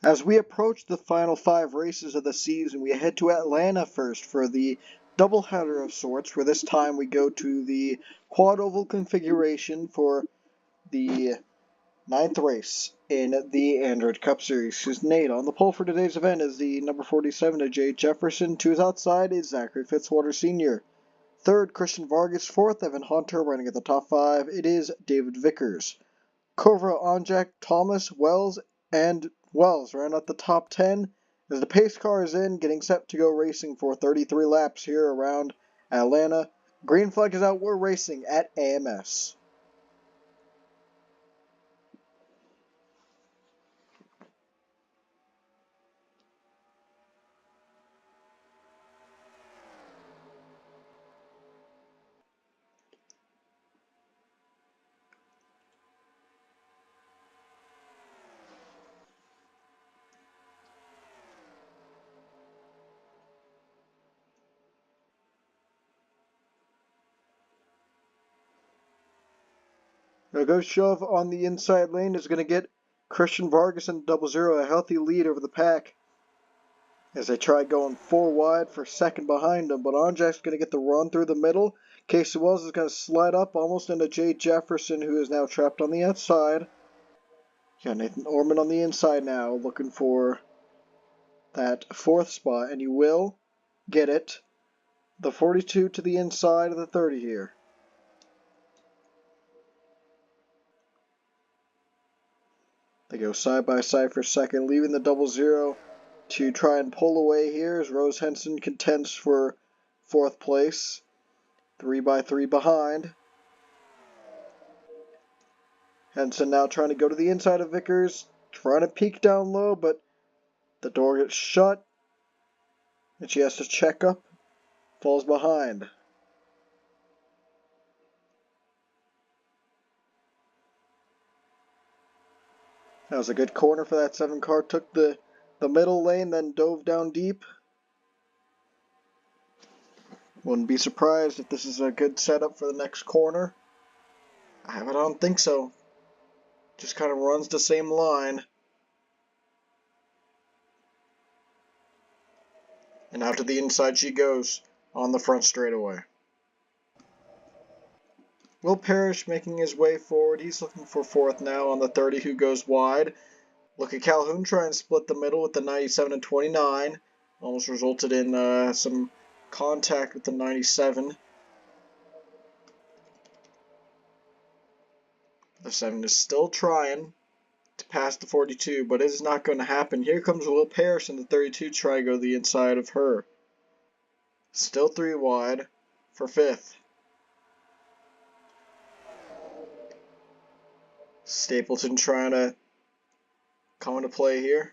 As we approach the final 5 races of the season, we head to Atlanta first for the doubleheader of sorts, where this time we go to the quad oval configuration for the 9th race in the Android Cup Series. Season 8. On the pole for today's event is the number 47 of Jay Jefferson. 2's outside is Zachary Fitzwater Sr. 3rd, Christian Vargas. 4th, Evan Hunter. Running at the top 5, it is David Vickers. Cobra, Onjak, Thomas, Wells, and Wells round out the top 10 as the pace car is in, getting set to go racing for 33 laps here around Atlanta. Green flag is out. We're racing at AMS. A good shove on the inside lane is going to get Christian Vargas and 00 a healthy lead over the pack as they try going 4 wide for second behind them. But Onjak's going to get the run through the middle. Casey Wells is going to slide up almost into Jay Jefferson, who is now trapped on the outside. Got Nathan Orman on the inside now, looking for that 4th spot, and he will get it. The 42 to the inside of the 30 here. They go side by side for second, leaving the 00 to try and pull away here as Rose Henson contends for 4th place. 3 by 3 behind. Henson now trying to go to the inside of Vickers, trying to peek down low, but the door gets shut, and she has to check up, falls behind. That was a good corner for that 7 car. Took the middle lane, then dove down deep. Wouldn't be surprised if this is a good setup for the next corner. I don't think so. Just kind of runs the same line. And out to the inside she goes on the front straightaway. Will Parrish making his way forward. He's looking for 4th now on the 30 who goes wide. Look at Calhoun try and split the middle with the 97 and 29. Almost resulted in some contact with the 97. The 7 is still trying to pass the 42, but it is not going to happen. Here comes Will Parrish in the 32 try to go to the inside of her. Still 3 wide for 5th. Stapleton trying to come into play here.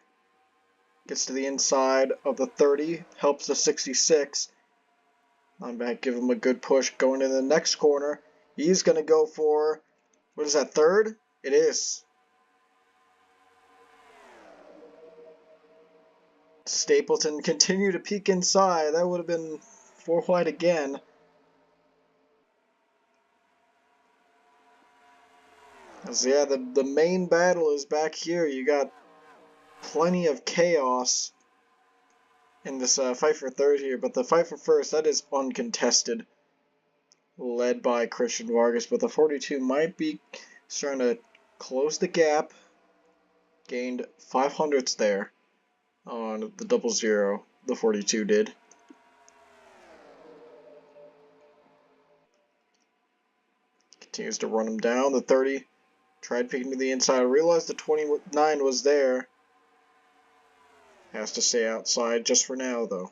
Gets to the inside of the 30, helps the 66. I'm back, give him a good push going into the next corner. He's going to go for, what is that, 3rd? It is. Stapleton continue to peek inside. That would have been 4 wide again. So yeah, the main battle is back here. You got plenty of chaos in this fight for 3rd here, but the fight for 1st, that is uncontested. Led by Christian Vargas, but the 42 might be starting to close the gap. Gained 500ths there on the 00, the 42 did. Continues to run him down. The 30 tried peeking to the inside. Realized the 29 was there. Has to stay outside just for now, though.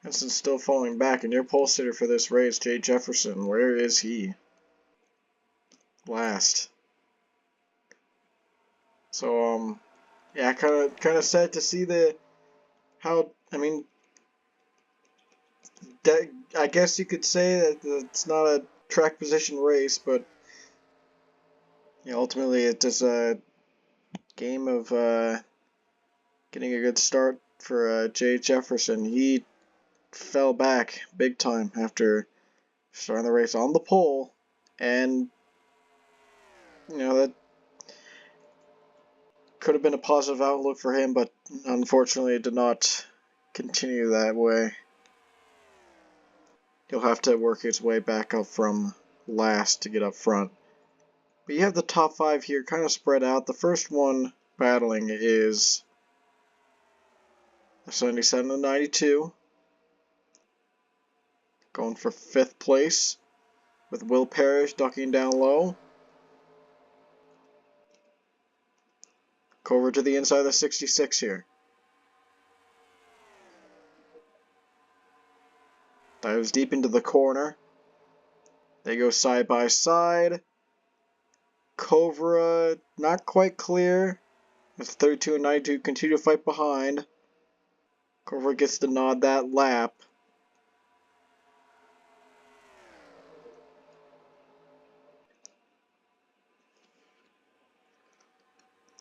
Henson's still falling back, and your pole sitter for this race, Jay Jefferson. Where is he? Last. So, yeah, kind of sad to see I guess you could say that it's not a track position race, but yeah, ultimately it's just a game of getting a good start for Jay Jefferson. He fell back big time after starting the race on the pole, and that could have been a positive outlook for him, but unfortunately it did not continue that way. He'll have to work his way back up from last to get up front. But you have the top 5 here kind of spread out. The first one battling is the 77 and 92. Going for 5th place with Will Parrish ducking down low. Go over to the inside of the 66 here. Dives deep into the corner. They go side by side. Cobra not quite clear. As 32 and 92 continue to fight behind. Cobra gets to nod that lap.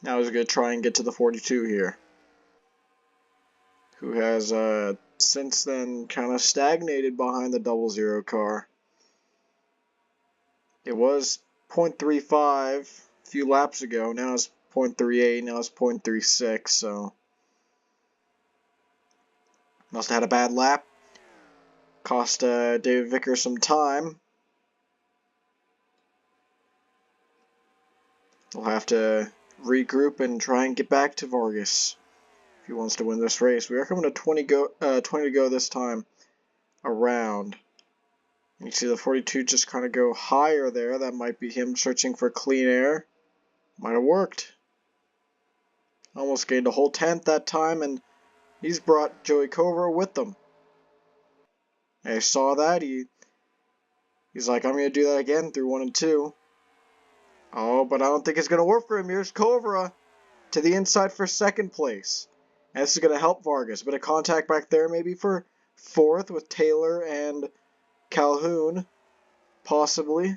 Now he's going to try and get to the 42 here, who has since then kind of stagnated behind the 00 car. It was 0.35 a few laps ago. Now it's 0.38. Now it's 0.36. So must have had a bad lap. Cost David Vickers some time. He'll have to regroup and try and get back to Vargas if he wants to win this race. We are coming to 20 to go this time around. You see the 42 just kind of go higher there. That might be him searching for clean air. Might have worked. Almost gained a whole 10th that time, and he's brought Joey Cobra with them. I saw that. He's like, I'm going to do that again through 1 and 2. Oh, but I don't think it's going to work for him. Here's Cobra to the inside for 2nd place. And this is going to help Vargas. A bit of contact back there maybe for 4th with Taylor and Calhoun, possibly.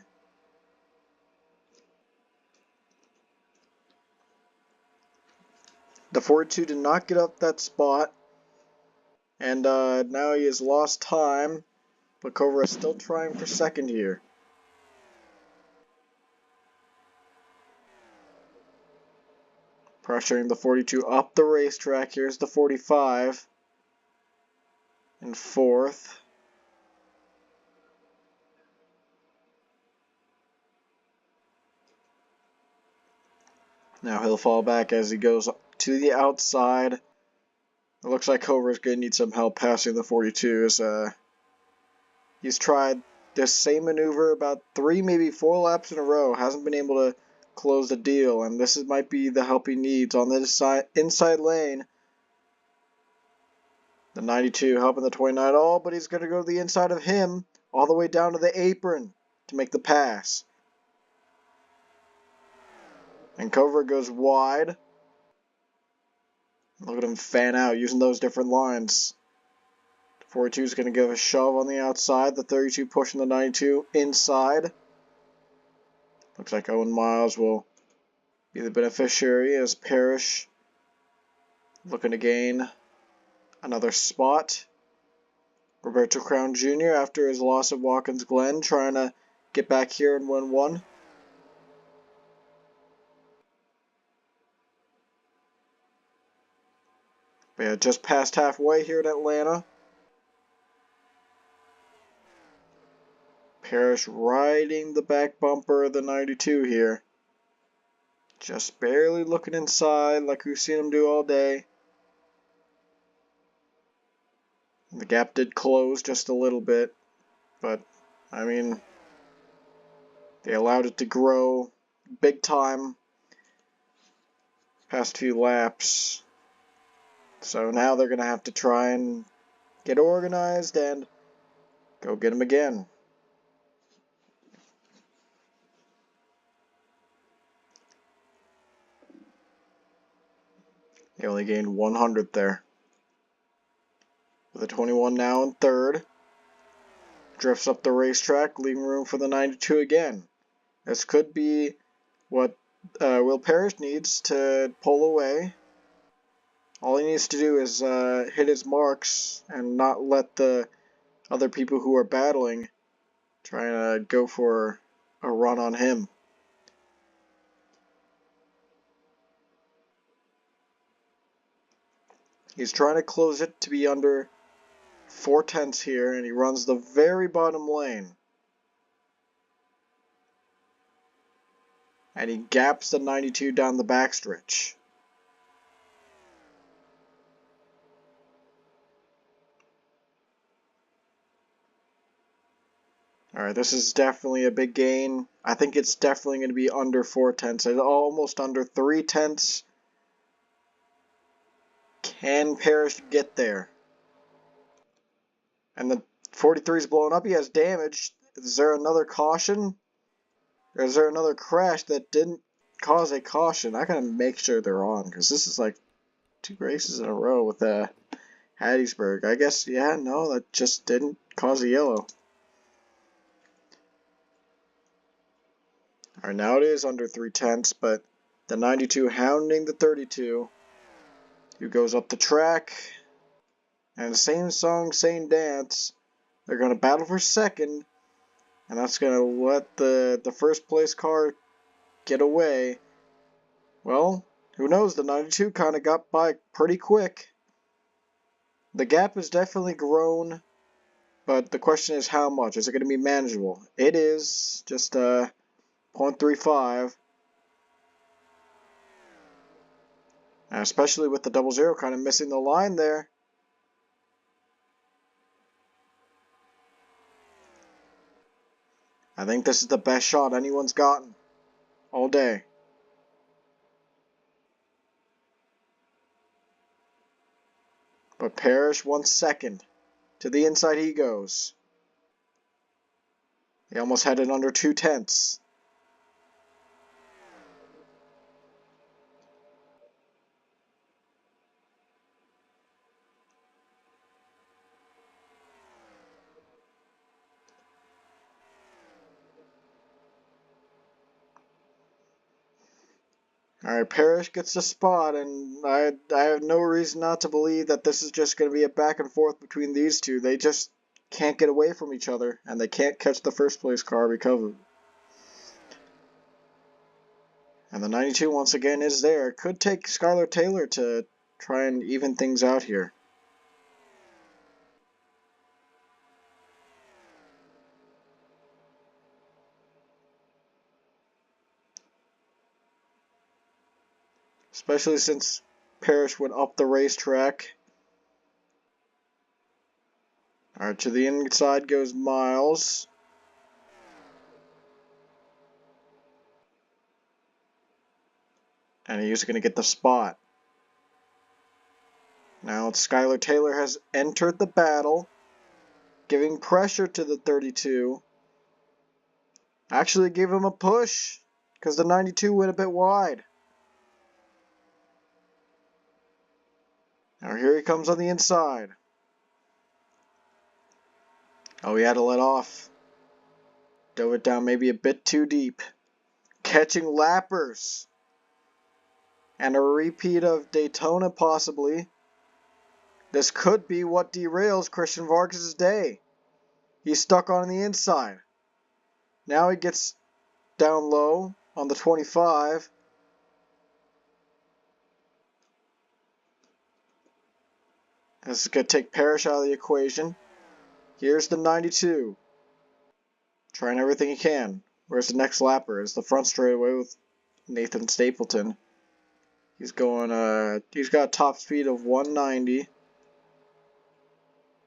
The 42 did not get up that spot. And now he has lost time. But Cobra is still trying for 2nd here. Pressuring the 42 up the racetrack. Here's the 45 in 4th. Now he'll fall back as he goes to the outside. It looks like Cobra's going to need some help passing the 42 as he's tried this same maneuver about 3, maybe 4 laps in a row. Hasn't been able to close the deal, and this might be the help he needs on the inside lane. The 92 helping the 29 all, but he's going to go to the inside of him all the way down to the apron to make the pass. And Cobra goes wide. Look at him fan out using those different lines. The 42 is going to give a shove on the outside. The 32 pushing the 92 inside. Looks like Owen Miles will be the beneficiary as Parrish looking to gain another spot. Roberto Crown Jr. after his loss at Watkins Glen trying to get back here and win one. But yeah, just past halfway here at Atlanta. Parrish riding the back bumper of the 92 here. Just barely looking inside like we've seen him do all day. The gap did close just a little bit, but I mean, they allowed it to grow big time past few laps. So now they're going to have to try and get organized and go get him again. He only gained 100 there. With a 21 now in 3rd. Drifts up the racetrack, leaving room for the 92 again. This could be what Will Parrish needs to pull away. All he needs to do is hit his marks and not let the other people who are battling try to go for a run on him. He's trying to close it to be under 4/10 here, and he runs the very bottom lane. And he gaps the 92 down the backstretch. Alright, this is definitely a big gain. I think it's definitely going to be under 4/10. It's almost under 3/10. Can Parrish get there? And the 43 is blowing up. He has damage. Is there another caution? Or is there another crash that didn't cause a caution? I gotta make sure they're on, because this is like 2 races in a row with Hattiesburg. I guess, yeah, no, that just didn't cause a yellow. Alright, now it is under 3/10, but the 92 hounding the 32, who goes up the track. And the same song, same dance. They're going to battle for second, and that's going to let the first place car get away. Well, who knows? The 92 kind of got by pretty quick. The gap has definitely grown, but the question is how much? Is it going to be manageable? It is, just 0.35. And especially with the 00 kind of missing the line there. I think this is the best shot anyone's gotten all day. But Parrish 1 second. To the inside he goes. He almost had it under 2/10. Alright, Parrish gets the spot, and I have no reason not to believe that this is just going to be a back and forth between these two. They just can't get away from each other, and they can't catch the first place car because of it. And the 92 once again is there. It could take Skylar Taylor to try and even things out here. Especially since Parrish went up the racetrack. Alright, to the inside goes Miles. And he's going to get the spot. Now Skylar Taylor has entered the battle, giving pressure to the 32. Actually gave him a push, because the 92 went a bit wide. Now here he comes on the inside. Oh, he had to let off. Dove it down maybe a bit too deep. Catching lappers. And a repeat of Daytona possibly. This could be what derails Christian Vargas' day. He's stuck on the inside. Now he gets down low on the 25. This is going to take Parrish out of the equation. Here's the 92. Trying everything he can. Where's the next lapper? Is the front straightaway with Nathan Stapleton. He's going, he's got a top speed of 190.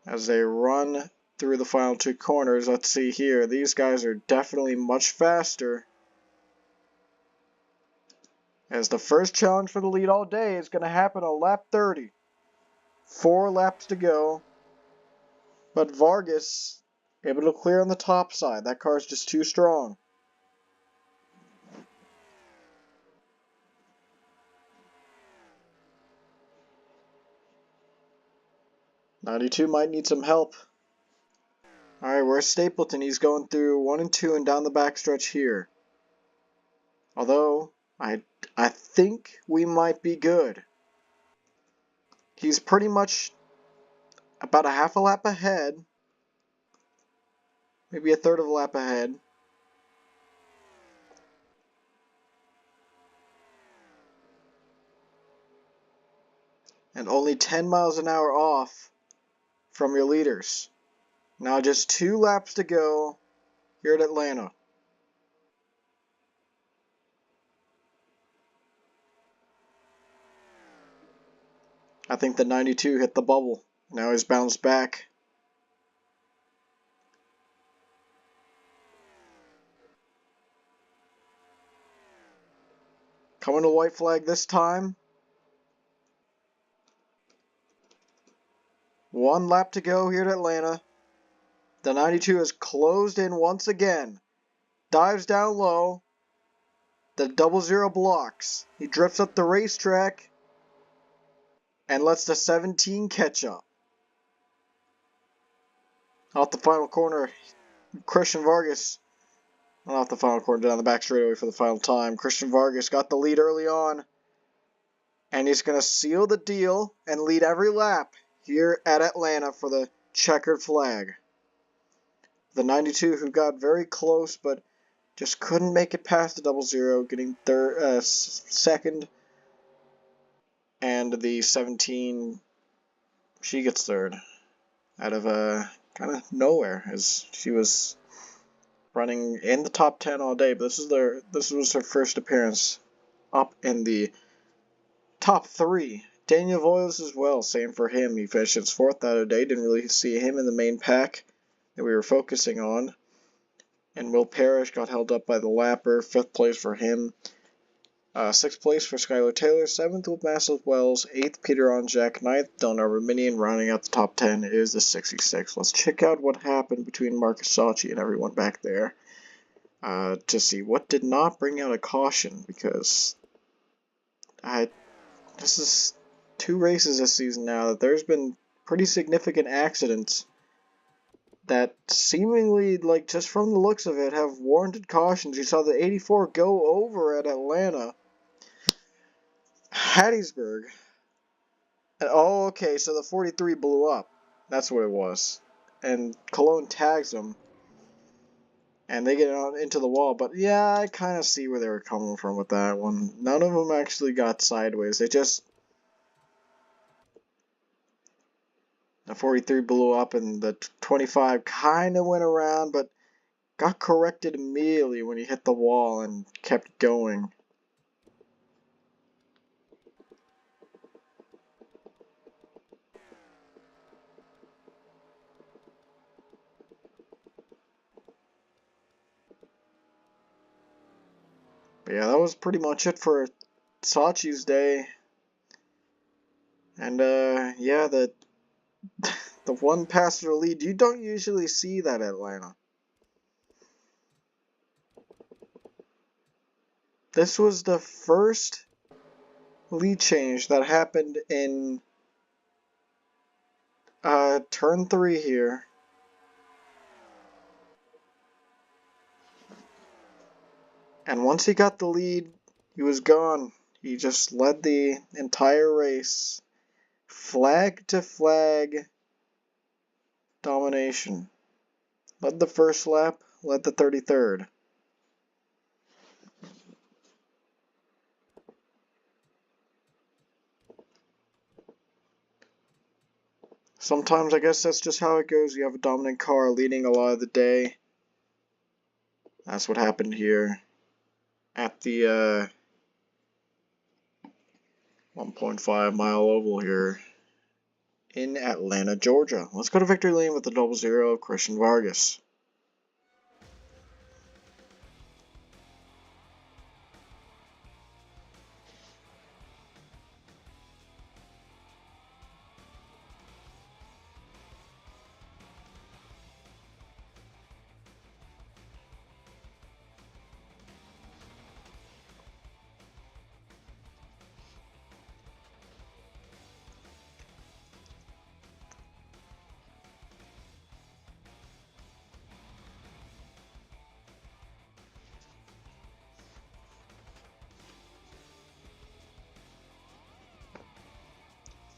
As they run through the final 2 corners, let's see here. These guys are definitely much faster. As the first challenge for the lead all day is going to happen on lap 30. 4 laps to go. But Vargas able to clear on the top side. That car is just too strong. '92 might need some help. Alright, where's Stapleton? He's going through 1 and 2 and down the backstretch here. Although, I think we might be good. He's pretty much about a half a lap ahead. Maybe a third of a lap ahead. and only 10 miles an hour off from your leaders. Now just 2 laps to go here at Atlanta. I think the 92 hit the bubble. Now he's bounced back. Coming to white flag this time. 1 lap to go here at Atlanta. The 92 is closed in once again. Dives down low. The 00 blocks. He drifts up the racetrack and lets the 17 catch up. Off the final corner, Christian Vargas. Not off the final corner, down the back straightaway for the final time. Christian Vargas got the lead early on. And he's going to seal the deal and lead every lap here at Atlanta for the checkered flag. The 92 who got very close but just couldn't make it past the 00, getting second. And the 17, she gets third out of kind of nowhere, as she was running in the top 10 all day. But this was her first appearance up in the top 3. Daniel Voiles as well, same for him. He finished his 4th out of the day. Didn't really see him in the main pack that we were focusing on. And Will Parrish got held up by the lapper. 5th place for him. 6th place for Skylar Taylor. 7th with Massive Wells. 8th Peter Onjak. 9th Dylan Arbaminian. Rounding out the top 10 is the 66. Let's check out what happened between Marcus Saatchi and everyone back there to see what did not bring out a caution, because this is 2 races this season now that there's been pretty significant accidents that seemingly, like, just from the looks of it, have warranted cautions. You saw the 84 go over at Atlanta. Hattiesburg. And, oh, okay, so the 43 blew up. That's what it was. And Cologne tags them. And they get out into the wall. But yeah, I kind of see where they were coming from with that one. None of them actually got sideways. They just... The 43 blew up and the 25 kind of went around, but got corrected immediately when he hit the wall and kept going. But yeah, that was pretty much it for Saatchi's day. And yeah, the one passenger lead, you don't usually see that at Atlanta. This was the first lead change that happened in turn 3 here. And once he got the lead, he was gone. He just led the entire race. Flag to flag domination. Led the first lap, led the 33rd. Sometimes I guess that's just how it goes. You have a dominant car leading a lot of the day. That's what happened here at the 1.5 mile oval here in Atlanta, Georgia. Let's go to victory lane with the 00 Christian Vargas.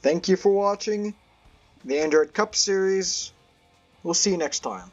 Thank you for watching the Android Cup Series. We'll see you next time.